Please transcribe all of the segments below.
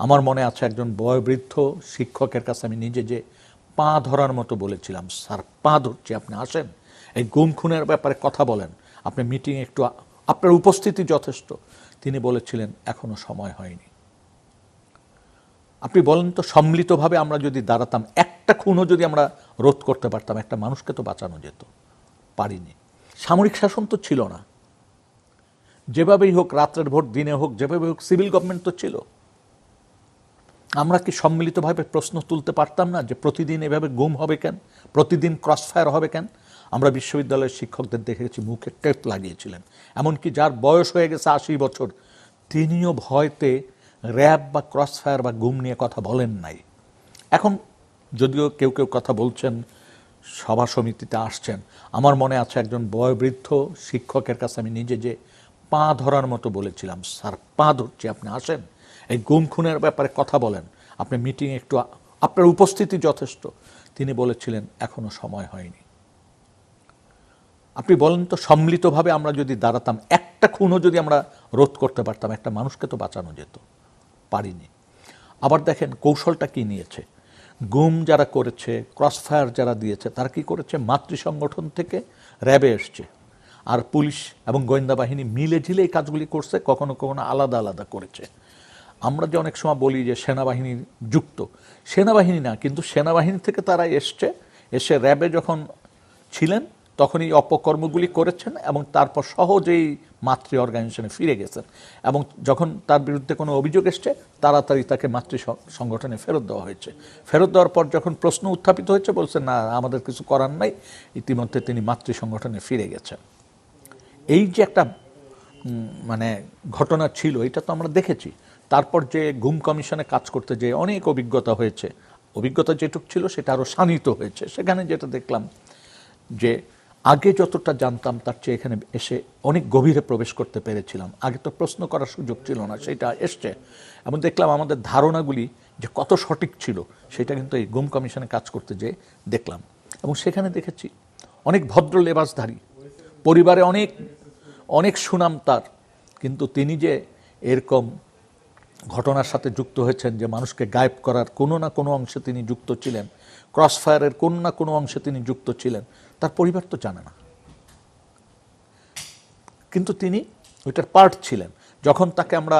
আমার মনে আছে একজন বয়োবৃদ্ধ শিক্ষকের কাছে আমি নিজে যে পা ধরার মতো বলেছিলাম, স্যার পা ধরছি, আপনি আসেন, এই গুম খুনের ব্যাপারে কথা বলেন, আপনি মিটিংয়ে একটু, আপনার উপস্থিতি যথেষ্ট। তিনি বলেছিলেন এখনো সময় হয়নি। আপনি বলেন তো, সম্মিলিতভাবে আমরা যদি দাঁড়াতাম, একটা খুনও যদি আমরা রোধ করতে পারতাম, একটা মানুষকে তো বাঁচানো যেত, পারিনি। সামরিক শাসন তো ছিল না, যেভাবেই হোক, রাত্রের ভোট দিনে হোক, যেভাবে হোক সিভিল গভর্নমেন্ট তো ছিল। আমরা কি সম্মিলিতভাবে প্রশ্ন তুলতে পারতাম না যে প্রতিদিন এভাবে গুম হবে কেন, প্রতিদিন ক্রসফায়ার হবে কেন? আমরা বিশ্ববিদ্যালয়ের শিক্ষকদের দেখেছি মুখে টেপ লাগিয়েছিলেন, এমনকি যার বয়স হয়ে গেছে 80 বছর, তিনিও ভয়তে র্যাব বা ক্রসফায়ার বা গুম নিয়ে কথা বলেন নাই। এখন যদিও কেউ কেউ কথা বলছেন, সভা সমিতিতে আসছেন, আমার মনে আছে একজন বয়োবৃদ্ধ শিক্ষকের কাছে আমি নিজে যে পা ধরার মতো বলেছিলাম, স্যার পা ধরছি, আপনি আসেন, এই গুম খুনের ব্যাপারে কথা বলেন, আপনি মিটিংয়ে একটু, আপনার উপস্থিতি যথেষ্ট। তিনি বলেছিলেন এখনো সময় হয়নি। আপনি বলেন তো, সম্মিলিতভাবে আমরা যদি দাঁড়াতাম, একটা খুনও যদি আমরা রোধ করতে পারতাম, একটা মানুষকে তো বাঁচানো যেত, পারিনি। আবার দেখেন কৌশলটা কি নিয়েছে। গুম যারা করেছে, ক্রসফায়ার যারা দিয়েছে, তারা কি করেছে, মাতৃ সংগঠন থেকে র্যাবে এসছে, আর পুলিশ এবং গোয়েন্দা বাহিনী মিলে ঝিলে এই কাজগুলি করছে, কখনো কখনো আলাদা আলাদা করেছে। আমরা যে অনেক সময় বলি যে সেনাবাহিনী যুক্ত, সেনাবাহিনী না, কিন্তু সেনাবাহিনী থেকে তারা এসে র্যাবে যখন ছিলেন তখন এই অপকর্মগুলি করেছেন এবং তারপর সহজেই মাতৃ অর্গানাইজেশনে ফিরে গেছেন, এবং যখন তার বিরুদ্ধে কোনো অভিযোগ এসছে তাড়াতাড়ি তাকে মাতৃ সংগঠনে ফেরত দেওয়া হয়েছে। ফেরত দেওয়ার পর যখন প্রশ্ন উত্থাপিত হয়েছে, বলছেন না, আমাদের কিছু করার নাই, ইতিমধ্যে তিনি মাতৃ সংগঠনে ফিরে গেছেন। এই যে একটা মানে ঘটনা ছিল, এটা তো আমরা দেখেছি। তারপর যে গুম কমিশনে কাজ করতে যে অনেক অভিজ্ঞতা হয়েছে, অভিজ্ঞতা যেটুক ছিল সেটা আরও শানিত হয়েছে। সেখানে যেটা দেখলাম যে আগে যতটা জানতাম তার চেয়ে এখানে এসে অনেক গভীরে প্রবেশ করতে পেরেছিলাম। আগে তো প্রশ্ন করার সুযোগ ছিল না, সেটা এসছে, এবং দেখলাম আমাদের ধারণাগুলি যে কত সঠিক ছিল সেটা কিন্তু এই গুম কমিশনে কাজ করতে যেয়ে দেখলাম। এবং সেখানে দেখেছি অনেক ভদ্র লেবাসধারী, পরিবারে অনেক অনেক সুনাম তার, কিন্তু তিনি যে এরকম ঘটনার সাথে যুক্ত হয়েছেন যে মানুষকে গায়েব করার কোনো না কোনো অংশে তিনি যুক্ত ছিলেন, ক্রসফায়ারের কোনো না কোনো অংশে তিনি যুক্ত ছিলেন, তার পরিবার তো জানে না, কিন্তু তিনি ওইটার পার্ট ছিলেন। যখন তাকে আমরা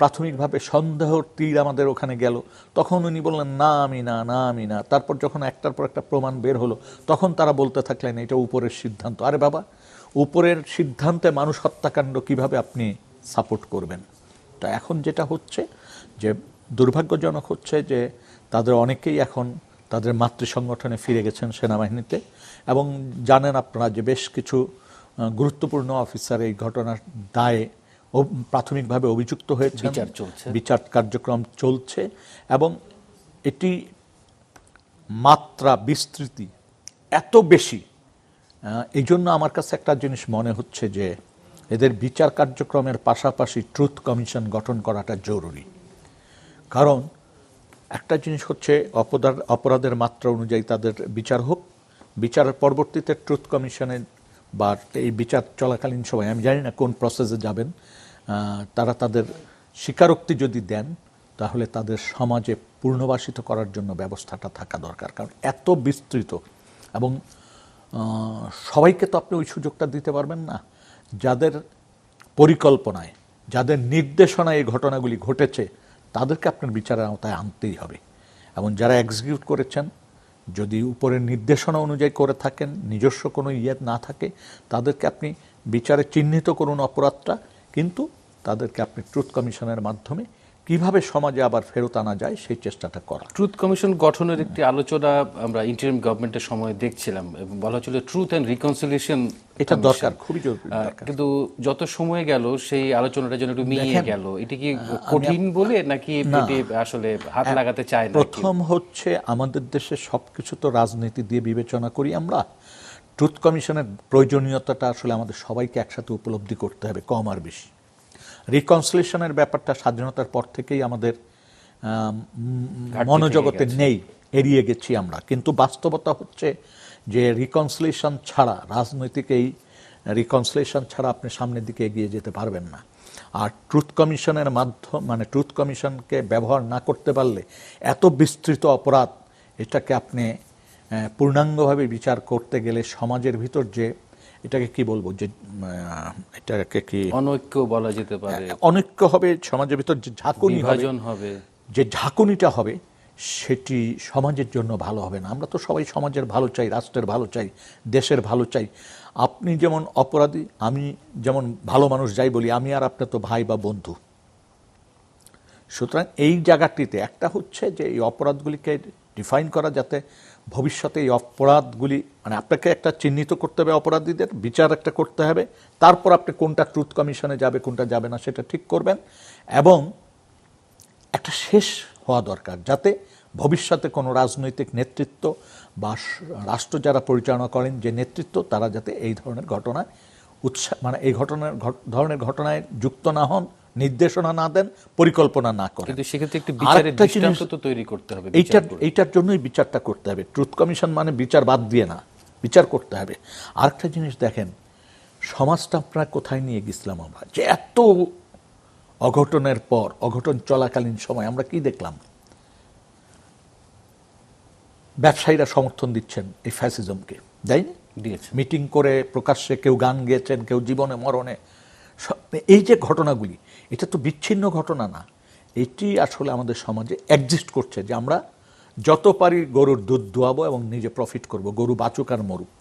প্রাথমিকভাবে সন্দেহর তীর আমাদের ওখানে গেল, তখন উনি বললেন না আমি না, না আমি না। তারপর যখন একটার পর একটা প্রমাণ বের হলো, তখন তারা বলতে থাকলেন এটা উপরের সিদ্ধান্ত। আরে বাবা, উপরের সিদ্ধান্তে মানুষ হত্যাকাণ্ড কিভাবে আপনি সাপোর্ট করবেন? তো এখন যেটা হচ্ছে যে দুর্ভাগ্যজনক হচ্ছে যে তাদের অনেকেই এখন তাদের মাতৃ সংগঠনে ফিরে গেছেন সেনাবাহিনীতে, এবং জানেন আপনারা যে বেশ কিছু গুরুত্বপূর্ণ অফিসার এই ঘটনার দায়ে প্রাথমিকভাবে অভিযুক্ত হয়েছে, বিচার কার্যক্রম চলছে, এবং এটি মাত্রা বিস্তৃতি এত বেশি, এই জন্য আমার কাছে একটা জিনিস মনে হচ্ছে যে এদের বিচার কার্যক্রমের পাশাপাশি ট্রুথ কমিশন গঠন করাটা জরুরি। কারণ একটা জিনিস হচ্ছে অপরাধের মাত্রা অনুযায়ী তাদের বিচার হোক, বিচারের পরবর্তীতে ট্রুথ কমিশনের বা এই বিচার চলাকালীন সময় আমি জানি না কোন প্রসেসে যাবেন, তারা তাদের স্বীকারোক্তি যদি দেন তাহলে তাদের সমাজে পুনর্বাসিত করার জন্য ব্যবস্থাটা থাকা দরকার। কারণ এত বিস্তৃত, এবং সবাইকে তো আপনি ওই সুযোগটা দিতে পারবেন না। যাদের পরিকল্পনায়, যাদের নির্দেশনায় এই ঘটনাগুলি ঘটেছে তাদেরকে আপনার বিচারের আওতায় আনতেই হবে, এবং যারা এক্সিকিউট করেছেন যদি উপরের নির্দেশনা অনুযায়ী করে থাকেন, নিজস্ব কোনো না থাকে, তাদেরকে আপনি বিচারে চিহ্নিত করুন অপরাধটা, কিন্তু তাদেরকে আপনি ট্রুথ কমিশনের মাধ্যমে কিভাবে সমাজে আবার ফেরত আনা যায় সেই চেষ্টাটা করা। ট্রুথ কমিশন গঠনের একটি আলোচনা আমরা ইন্টারিম গভর্নমেন্টের সময় দেখছিলাম, বলা হচ্ছিল ট্রুথ অ্যান্ড রিকনসিলিয়েশন, এটা দরকার, খুবই জরুরি। কিন্তু যত সময় গেল সেই আলোচনাটা যেন একটু মিলিয়ে গেল। এটা কি কঠিন বলে নাকি আসলে হাত লাগাতে চায় না? প্রথম হচ্ছে আমাদের দেশে সবকিছু তো রাজনীতি দিয়ে বিবেচনা করি আমরা। ট্রুথ কমিশনের প্রয়োজনীয়তাটা আসলে আমাদের সবাইকে একসাথে উপলব্ধি করতে হবে, কম আর বেশি। রিকনসিলিয়েশনের ব্যাপারটা স্বাধীনতার পর থেকেই আমাদের মনোজগতে নেই, এড়িয়ে গেছি আমরা। কিন্তু বাস্তবতা হচ্ছে যে রিকনসিলিয়েশন ছাড়া, রাজনৈতিক এই রিকনসিলিয়েশন ছাড়া আপনি সামনের দিকে এগিয়ে যেতে পারবেন না। আর ট্রুথ কমিশনের মানে ট্রুথ কমিশনকে ব্যবহার না করতে পারলে এত বিস্তৃত অপরাধ, এটাকে আপনি পূর্ণাঙ্গভাবে বিচার করতে গেলে সমাজের ভিতর যে এটাকে কি বলবো, যে এটাকে কি অনৈক্য বলা যেতে পারে, অনৈক্য হবে, সমাজের ভিতর যে ঝাঁকুনি হবে, যে ঝাঁকুনিটা হবে, সেটি সমাজের জন্য ভালো হবে না। আমরা তো সবাই সমাজের ভালো চাই, রাষ্ট্রের ভালো চাই, দেশের ভালো চাই। আপনি যেমন অপরাধী, আমি যেমন ভালো মানুষ যাই বলি, আমি আর আপনি তো ভাই বা বন্ধু। সুতরাং এই জায়গাটিতে একটা হচ্ছে যে এই অপরাধগুলিকে ডিফাইন করা, যাতে ভবিষ্যতে এই অপরাধগুলি মানে আপনাকে একটা চিহ্নিত করতে হবে, অপরাধীদের বিচার একটা করতে হবে, তারপর আপনি কোনটা ট্রুথ কমিশনে যাবে কোনটা যাবে না সেটা ঠিক করবেন, এবং একটা শেষ হওয়া দরকার যাতে ভবিষ্যতে কোনো রাজনৈতিক নেতৃত্ব বা রাষ্ট্র যারা পরিচালনা করেন যে নেতৃত্ব, তারা যাতে এই ধরনের ঘটনায় মানে এই ধরনের ঘটনায় যুক্ত না হন, নির্দেশনা না দেন, পরিকল্পনা না করেন। কিন্তু সেক্ষেত্রে একটি বিচারের দৃষ্টান্ত তো তৈরি করতে হবে। এইটার জন্যই বিচারটা করতে হবে। ট্রুথ কমিশন মানে বিচার বাদ দিয়ে না, বিচার করতে হবে। আরেকটা জিনিস দেখেন, সমাজটা আপনারা কোথায় নিয়ে গেছিলাম আমরা, যে এত অঘটনের পর, অঘটন চলাকালীন সময় আমরা কি দেখলাম? ব্যবসায়ীরা সমর্থন দিচ্ছেন এই ফ্যাসিজমকে, তাই না? মিটিং করে প্রকাশ্যে কেউ গান গেয়েছেন, কেউ জীবনে মরণে। এই যে ঘটনাগুলি, এটা তো বিচ্ছিন্ন ঘটনা না, এটি আসলে আমাদের সমাজে এক্সিস্ট করছে, যে আমরা যত পারি গরুর দুধ দোয়াবো এবং নিজে প্রফিট করব, গরু বাঁচুক আর মরুক।